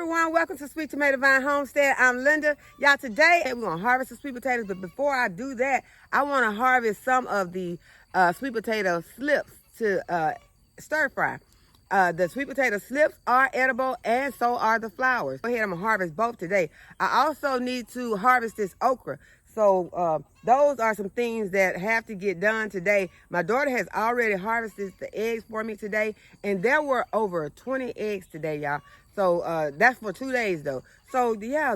everyone, welcome to Sweet Tomato Vine Homestead. I'm Linda. Y'all, today we're going to harvest the sweet potatoes, but before I do that, I want to harvest some of the sweet potato slips to stir fry. The sweet potato slips are edible and so are the flowers. Go ahead, I'm going to harvest both today. I also need to harvest this okra. So those are some things that have to get done today. My daughter has already harvested the eggs for me today, and there were over 20 eggs today, y'all. So that's for 2 days though. So yeah,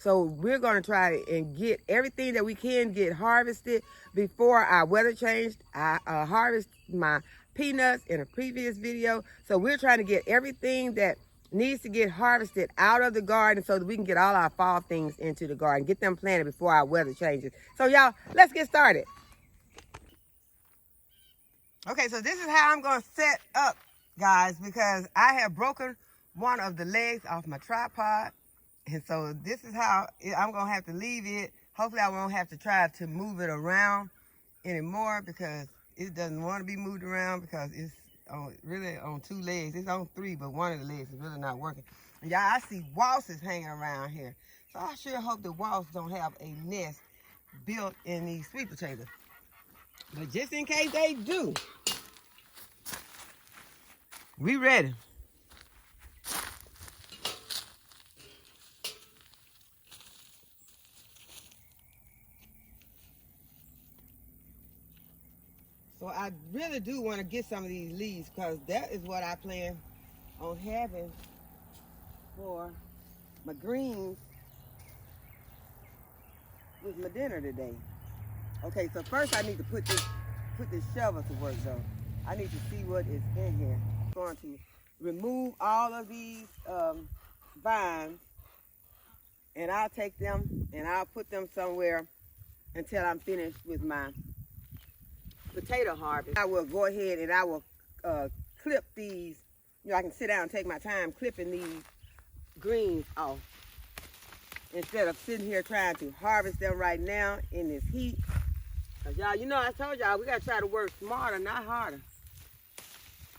so we're gonna try and get everything that we can get harvested before our weather changed. I harvested my peanuts in a previous video. So we're trying to get everything that needs to get harvested out of the garden so that we can get all our fall things into the garden, get them planted before our weather changes. So y'all, let's get started. Okay, so this is how I'm gonna set up, guys, because I have broken one of the legs off my tripod. And so this is how I'm gonna have to leave it. Hopefully I won't have to try to move it around anymore because it doesn't want to be moved around because it's really on 2 legs. It's on 3, but one of the legs is really not working. And y'all, I see wasps hanging around here. So I sure hope the wasps don't have a nest built in these sweet potatoes. But just in case they do, we ready. So I really do want to get some of these leaves because that is what I plan on having for my greens with my dinner today. Okay, so first I need to put this shovel to work though. I need to see what is in here. I'm going to remove all of these vines, and I'll take them and I'll put them somewhere until I'm finished with my potato harvest. I will go ahead and I will clip these. You know, I can sit down and take my time clipping these greens off instead of sitting here trying to harvest them right now in this heat. Cause y'all, you know, I told y'all we gotta try to work smarter, not harder.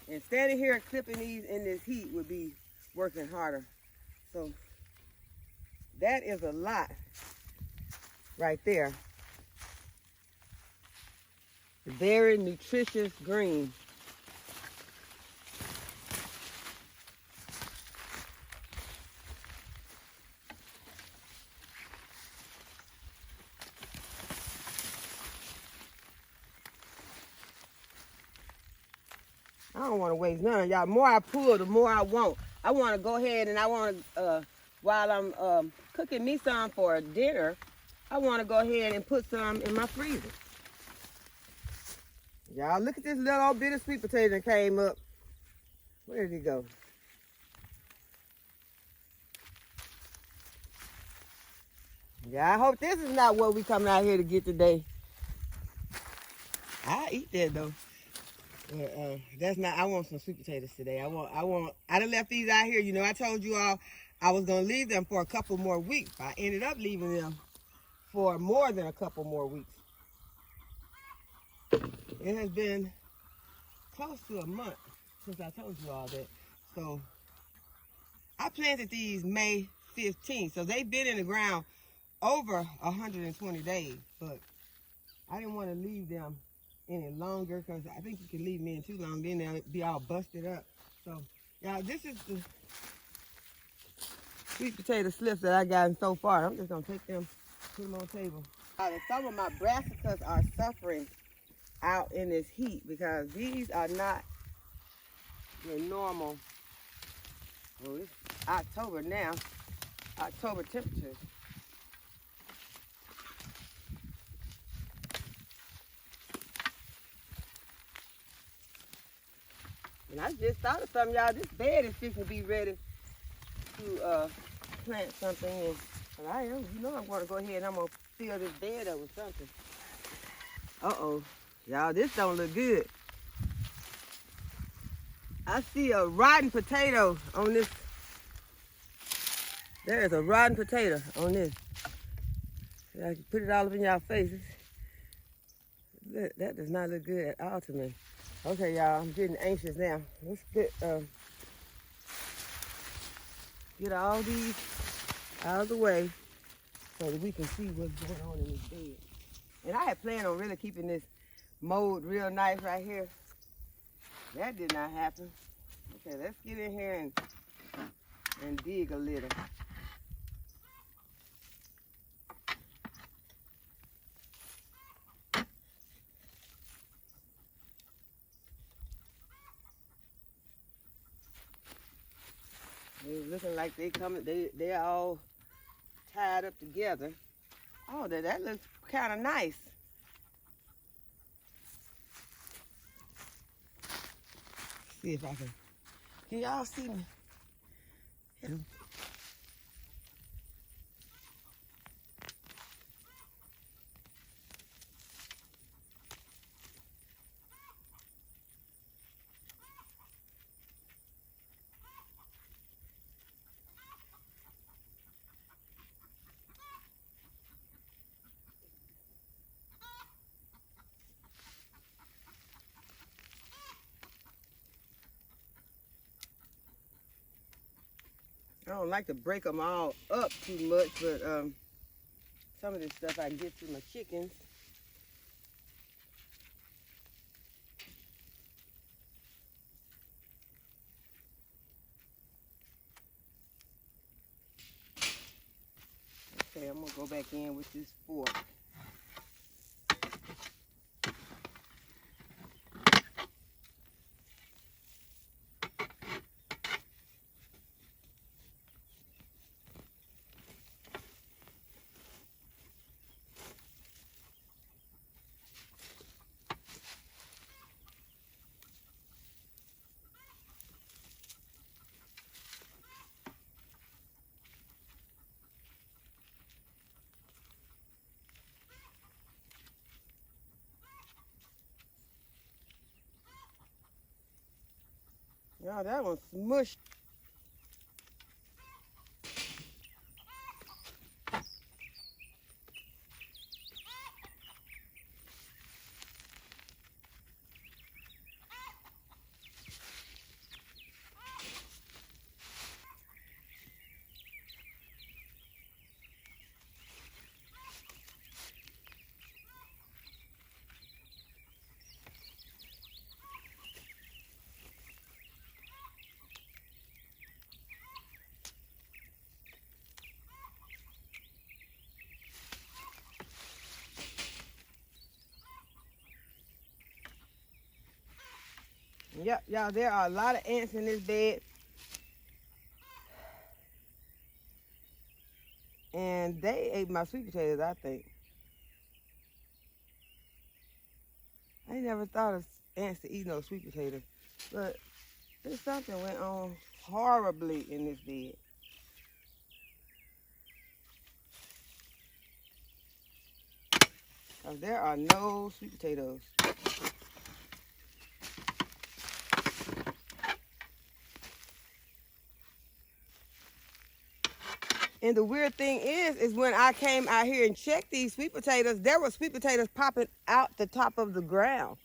And standing here and clipping these in this heat would be working harder. So that is a lot right there. Very nutritious green. I don't want to waste none of y'all. The more I pull, the more I want. I want to go ahead and I want to, while I'm cooking me some for dinner, I want to go ahead and put some in my freezer. Y'all, look at this little old bit of sweet potato that came up. Where did he go? Yeah, I hope this is not what we coming out here to get today. I'll eat that though. That's not, I want some sweet potatoes today. I done left these out here. You know, I told you all I was gonna leave them for a couple more weeks. I ended up leaving them for more than a couple more weeks. It has been close to a month since I told you all that. So I planted these May 15th. So they've been in the ground over 120 days, but I didn't want to leave them any longer because I think you can leave me in too long, then they'll be all busted up. So y'all, this is the sweet potato slips that I gotten so far. I'm just gonna take them, put them on the table. Some of my brassicas are suffering out in this heat because these are not your normal, well, it's October now, October temperatures. And I just thought of something, y'all. This bed is fixing to be ready to plant something in. But I am, you know I'm going to go ahead and I'm going to fill this bed up with something. Uh-oh. Y'all, this don't look good. I see a rotten potato on this. There is a rotten potato on this. I can put it all up in y'all faces. That does not look good at all to me. Okay, y'all, I'm getting anxious now. Let's get get all these out of the way so that we can see what's going on in this bed. And I had planned on really keeping this mold real nice right here. That did not happen. Okay, let's get in here and dig a little. It's looking like they're all tied up together. Oh, that looks kind of nice. See if I can y'all see me? Yeah. I don't like to break them all up too much, but some of this stuff I get to my chickens. Okay, I'm gonna go back in with this fork. Y'all, that one's smushed. Yep, y'all, there are a lot of ants in this bed. And they ate my sweet potatoes, I think. I ain't never thought of ants to eat no sweet potatoes. But there's something went on horribly in this bed. There are no sweet potatoes. And the weird thing is when I came out here and checked these sweet potatoes, there were sweet potatoes popping out the top of the ground.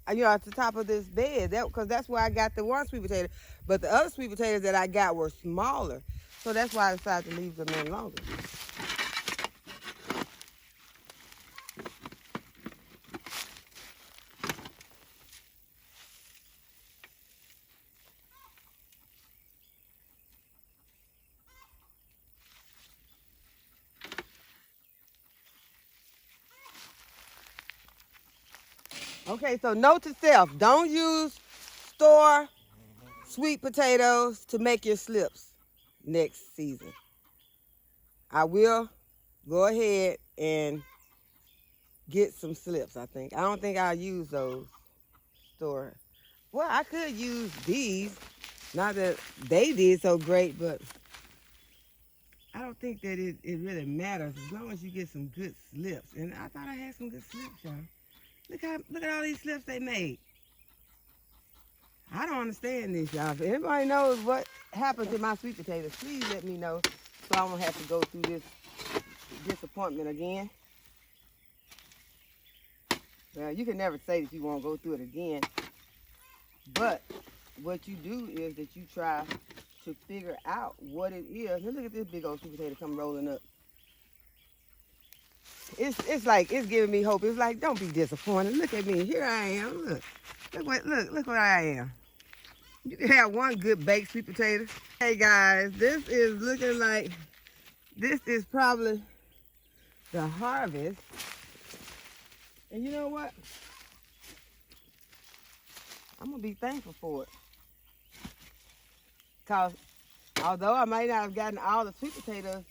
You know, at the top of this bed, because that's where I got the one sweet potato. But the other sweet potatoes that I got were smaller. So that's why I decided to leave them in longer. Okay, so note to self, don't use store sweet potatoes to make your slips next season. I will go ahead and get some slips, I think. I don't think I'll use those store. Well, I could use these. Not that they did so great, but I don't think that it really matters as long as you get some good slips. And I thought I had some good slips, y'all. Look at all these slips they made. I don't understand this, y'all. If anybody knows what happened to my sweet potatoes, please let me know so I won't have to go through this disappointment again. Well, you can never say that you won't go through it again. But what you do is that you try to figure out what it is. Look at this big old sweet potato come rolling up. It's like it's giving me hope. It's like, don't be disappointed. Look at me. Here I am. Look what I am. You can have one good baked sweet potato. Hey guys, this is looking like this is probably the harvest. And you know what? I'm gonna be thankful for it. Cause although I might not have gotten all the sweet potatoes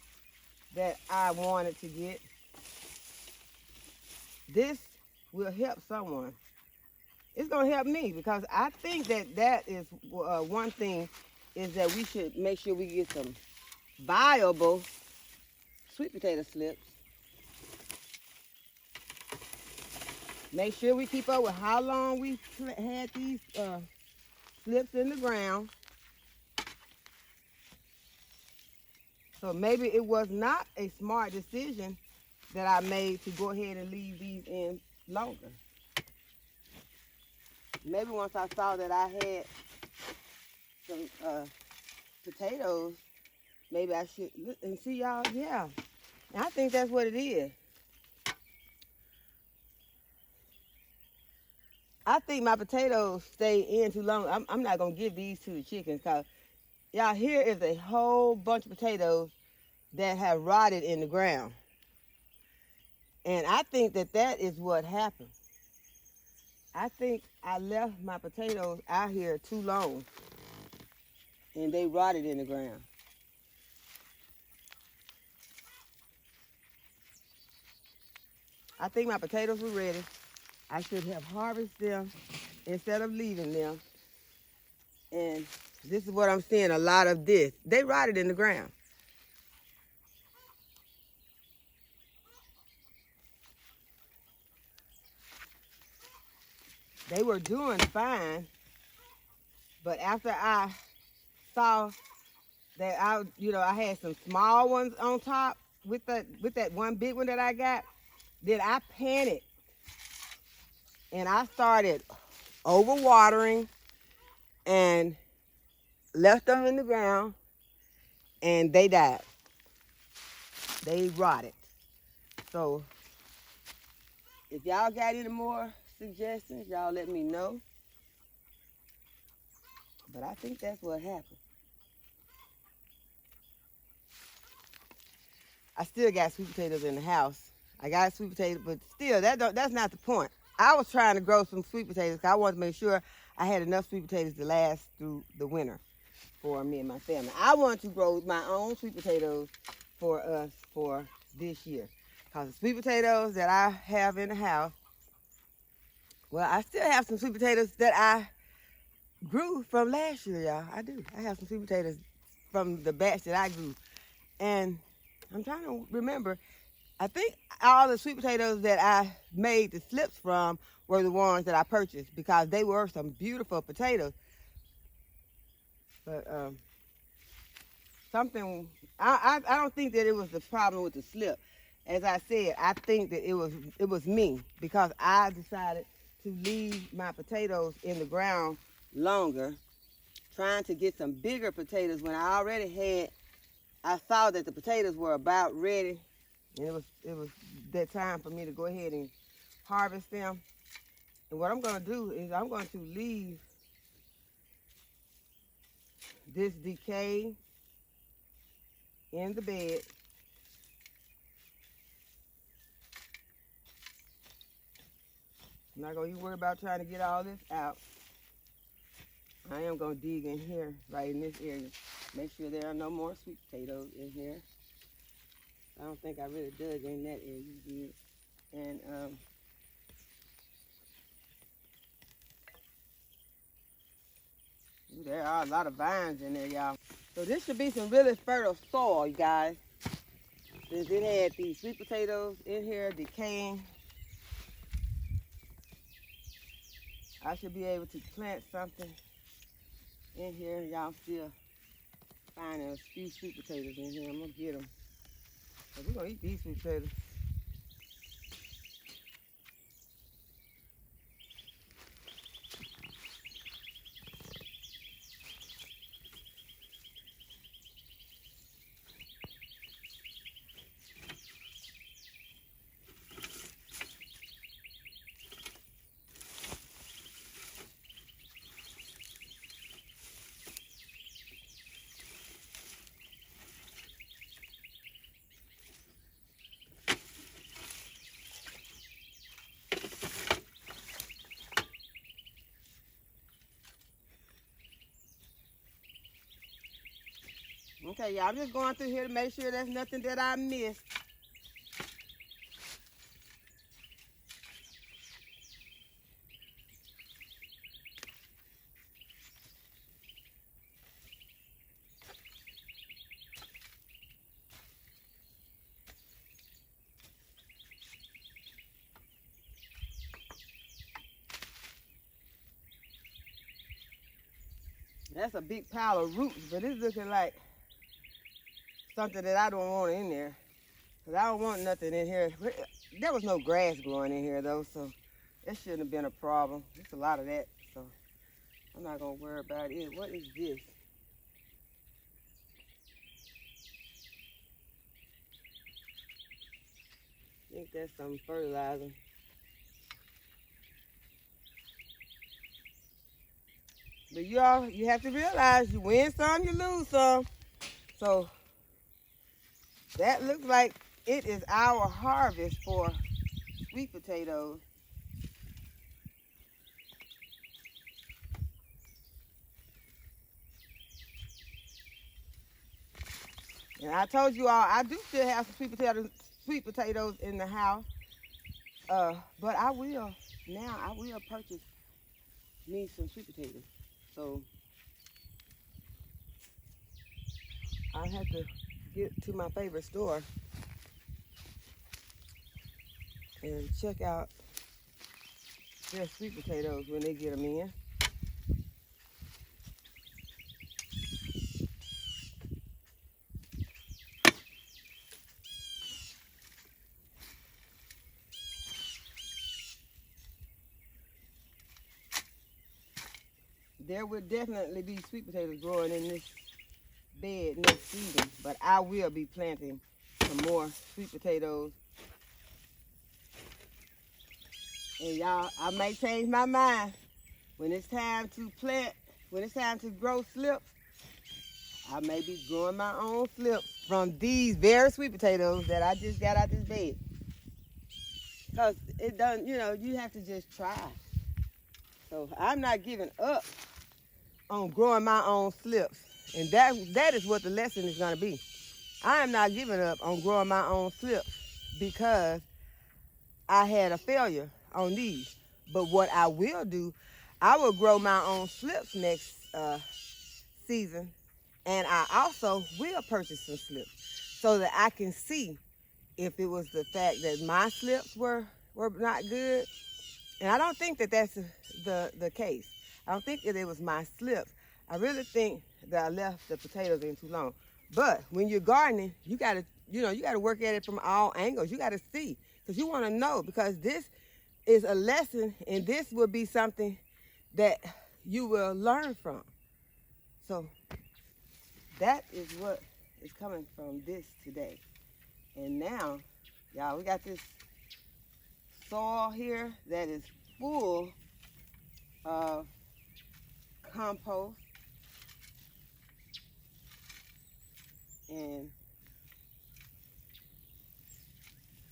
that I wanted to get, this will help someone. It's gonna help me because I think that is one thing is that we should make sure we get some viable sweet potato slips. Make sure we keep up with how long we had these slips in the ground. So maybe it was not a smart decision that I made to go ahead and leave these in longer. Maybe once I saw that I had some potatoes, maybe I should look and see y'all. Yeah, and I think that's what it is. I think my potatoes stay in too long. I'm not gonna give these to the chickens because y'all, here is a whole bunch of potatoes that have rotted in the ground. And I think that is what happened. I think I left my potatoes out here too long and they rotted in the ground. I think my potatoes were ready. I should have harvested them instead of leaving them. And this is what I'm seeing, a lot of this. They rotted in the ground. They were doing fine, but after I saw that I had some small ones on top with that one big one that I got, then I panicked and I started overwatering and left them in the ground and they died. They rotted. So if y'all got any more suggestions, y'all let me know. But I think that's what happened. I still got sweet potatoes in the house. I got sweet potatoes, but still, that's not the point. I was trying to grow some sweet potatoes because I wanted to make sure I had enough sweet potatoes to last through the winter for me and my family. I wanted to grow my own sweet potatoes for us for this year. Because the sweet potatoes that I have in the house, well, I still have some sweet potatoes that I grew from last year, y'all. I do. I have some sweet potatoes from the batch that I grew. And I'm trying to remember, I think all the sweet potatoes that I made the slips from were the ones that I purchased because they were some beautiful potatoes. But I don't think that it was the problem with the slip. As I said, I think that it was me because I decided to leave my potatoes in the ground longer, trying to get some bigger potatoes when I saw that the potatoes were about ready, and it was that time for me to go ahead and harvest them. And what I'm going to do is I'm going to leave this decay in the bed. I'm not going to worry about trying to get all this out. I am going to dig in here, right in this area. Make sure there are no more sweet potatoes in here. I don't think I really dug in that area. You did. And there are a lot of vines in there, y'all. So this should be some really fertile soil, you guys. Since it had these sweet potatoes in here decaying, I should be able to plant something in here. Y'all still finding a few sweet potatoes in here. I'm gonna get them. But we're gonna eat these sweet potatoes. Okay, y'all, I'm just going through here to make sure there's nothing that I missed. That's a big pile of roots, but it's looking like something that I don't want in there. Because I don't want nothing in here. There was no grass growing in here, though, so that shouldn't have been a problem. There's a lot of that, so I'm not going to worry about it. What is this? I think that's some fertilizer. But y'all, you have to realize you win some, you lose some. So that looks like it is our harvest for sweet potatoes. And I told you all, I do still have some sweet potatoes in the house. But I will purchase me some sweet potatoes. So I have to get to my favorite store and check out their sweet potatoes when they get them in. There will definitely be sweet potatoes growing in this bed next season, but I will be planting some more sweet potatoes. And y'all, I may change my mind when it's time to plant, when it's time to grow slips. I may be growing my own slips from these very sweet potatoes that I just got out this bed. Because it doesn't, you have to just try. So I'm not giving up on growing my own slips. And that is what the lesson is going to be. I am not giving up on growing my own slips because I had a failure on these. But what I will do, I will grow my own slips next season. And I also will purchase some slips so that I can see if it was the fact that my slips were not good. And I don't think that that's the case. I don't think that it was my slips. I really think that I left the potatoes in too long. But when you're gardening, you gotta work at it from all angles. You gotta see, because you want to know, because this is a lesson, and this will be something that you will learn from. So that is what is coming from this today. And now, y'all, we got this soil here that is full of compost. And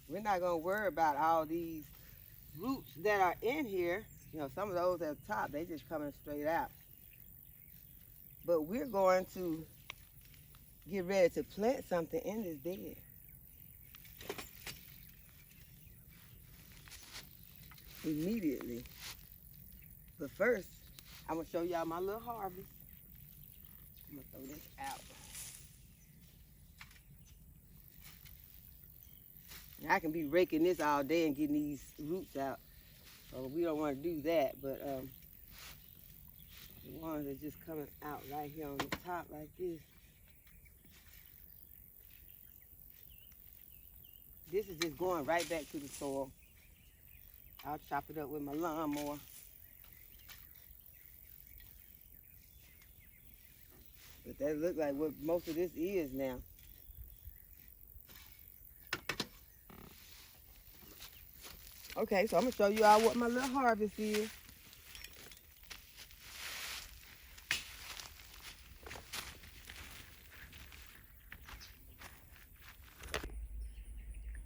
we're not going to worry about all these roots that are in here. Some of those at the top, they just coming straight out. But we're going to get ready to plant something in this bed. Immediately. But first, I'm going to show y'all my little harvest. I'm going to throw this out. I can be raking this all day and getting these roots out. So we don't want to do that, but the ones that are just coming out right here on the top like this. This is just going right back to the soil. I'll chop it up with my lawnmower. But that looks like what most of this is now. Okay, so I'm going to show you all what my little harvest is.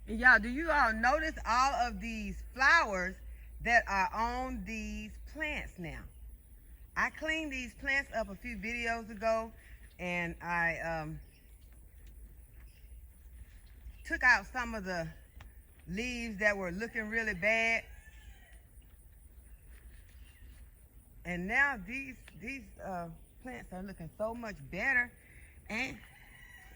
And y'all, do you all notice all of these flowers that are on these plants now? I cleaned these plants up a few videos ago, and I took out some of the leaves that were looking really bad. And now these plants are looking so much better, and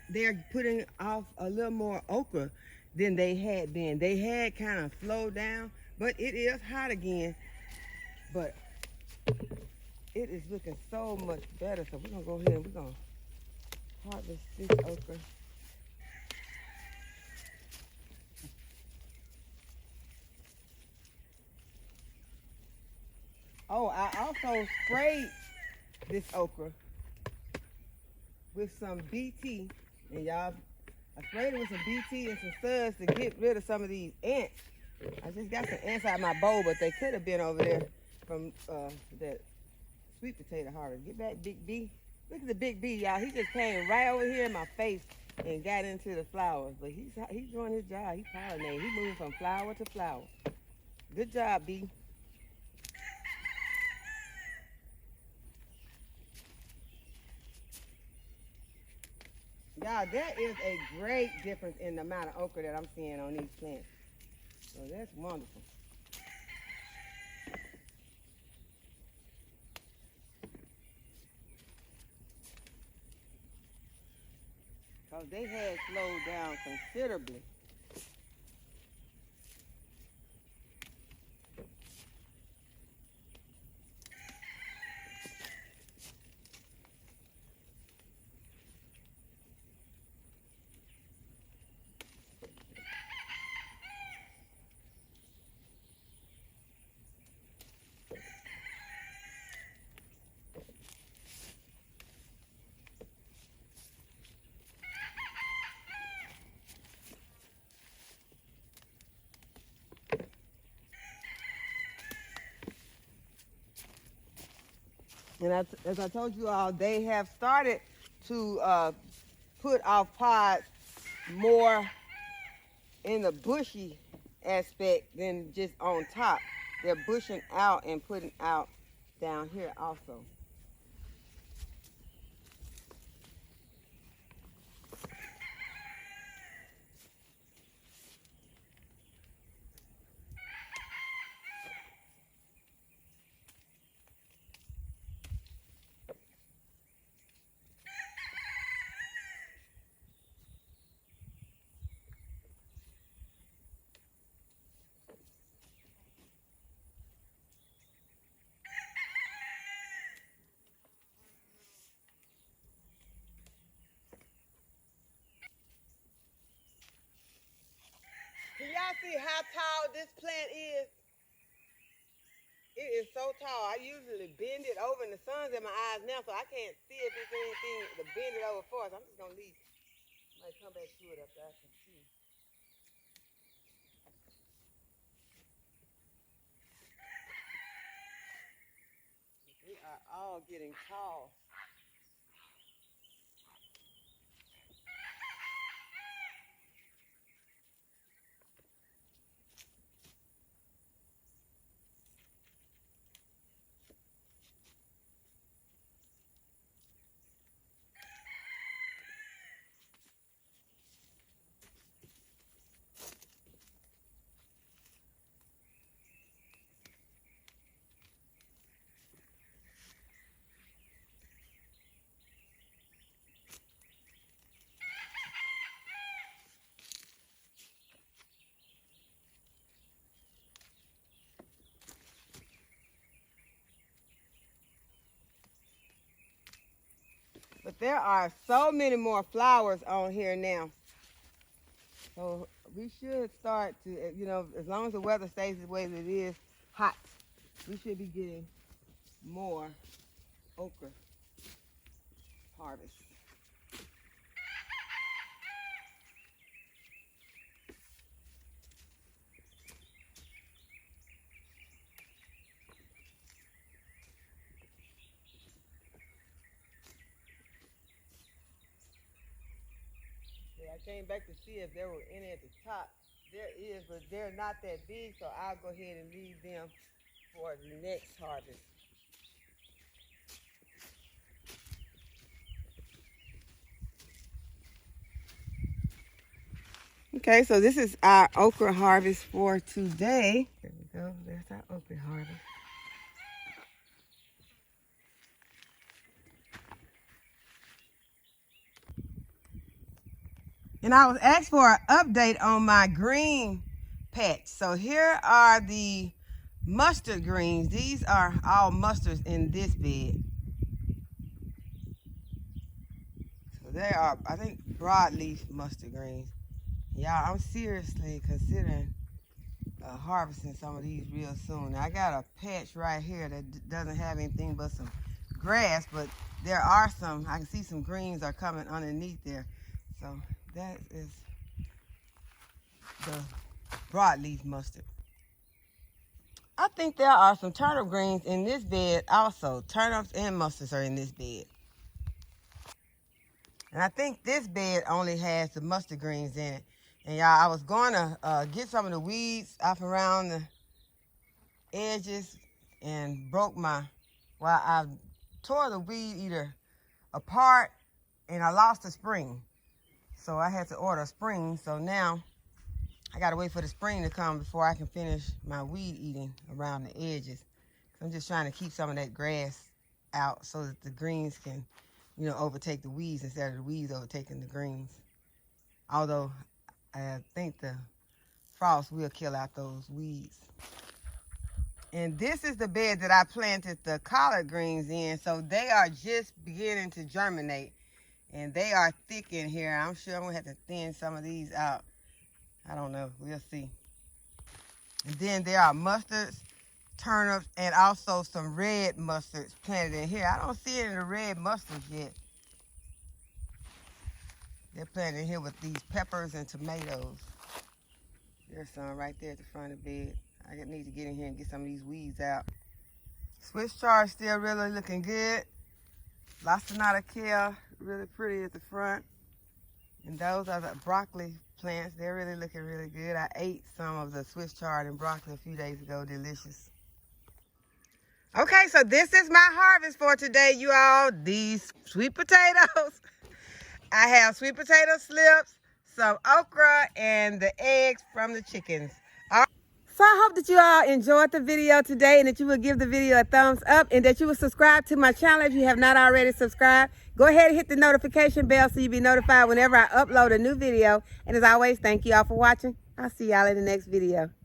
they're putting off a little more okra than they had been. They had kind of slowed down, but it is hot again. But it is looking so much better. So we're gonna go ahead and we're gonna harvest this okra. Oh, I also sprayed this okra with some BT, and y'all, I sprayed it with some BT and some suds to get rid of some of these ants. I just got some ants out of my bowl, but they could have been over there from that sweet potato harvest. Get back, Big B. Look at the Big B, y'all. He just came right over here in my face and got into the flowers. But he's doing his job. He's pollinating. He's moving from flower to flower. Good job, B. Y'all, there is a great difference in the amount of okra that I'm seeing on these plants. So that's wonderful. Because they had slowed down considerably. And as I told you all, they have started to put off pods more in the bushy aspect than just on top. They're bushing out and putting out down here also. Can y'all see how tall this plant is? It is so tall. I usually bend it over, and the sun's in my eyes now, so I can't see if there's anything to bend it over for us. I'm just gonna leave. I might come back to it after I can see. They are all getting tall. But there are so many more flowers on here now. So we should start to, as long as the weather stays the way that it is, hot, we should be getting more okra harvest. I came back to see if there were any at the top. There is, but they're not that big, so I'll go ahead and leave them for the next harvest. Okay, so this is our okra harvest for today. There we go. There's our okra harvest. And I was asked for an update on my green patch. So here are the mustard greens. These are all mustards in this bed. So they are, I think, broadleaf mustard greens. Y'all, I'm seriously considering harvesting some of these real soon. Now, I got a patch right here that doesn't have anything but some grass, but there are some, I can see some greens are coming underneath there. So that is the broadleaf mustard. I think there are some turnip greens in this bed also. Turnips and mustards are in this bed. And I think this bed only has the mustard greens in it. And y'all, I was going to get some of the weeds off around the edges and I tore the weed eater apart and I lost the spring. So I had to order a spring. So now I got to wait for the spring to come before I can finish my weed eating around the edges. I'm just trying to keep some of that grass out so that the greens can, overtake the weeds instead of the weeds overtaking the greens. Although I think the frost will kill out those weeds. And this is the bed that I planted the collard greens in. So they are just beginning to germinate. And they are thick in here. I'm sure I'm going to have to thin some of these out. I don't know. We'll see. And then there are mustards, turnips, and also some red mustards planted in here. I don't see any of the red mustards yet. They're planted in here with these peppers and tomatoes. There's some right there at the front of the bed. I need to get in here and get some of these weeds out. Swiss chard still really looking good. Lacinato kale, really pretty at the front. And those are the broccoli plants. They're really looking really good. I ate some of the Swiss chard and broccoli a few days ago. Delicious. Okay, so this is my harvest for today, you all. These sweet potatoes. I have sweet potato slips, some okra, and the eggs from the chickens. So I hope that you all enjoyed the video today and that you will give the video a thumbs up and that you will subscribe to my channel if you have not already subscribed. Go ahead and hit the notification bell so you'll be notified whenever I upload a new video. And as always, thank you all for watching. I'll see y'all in the next video.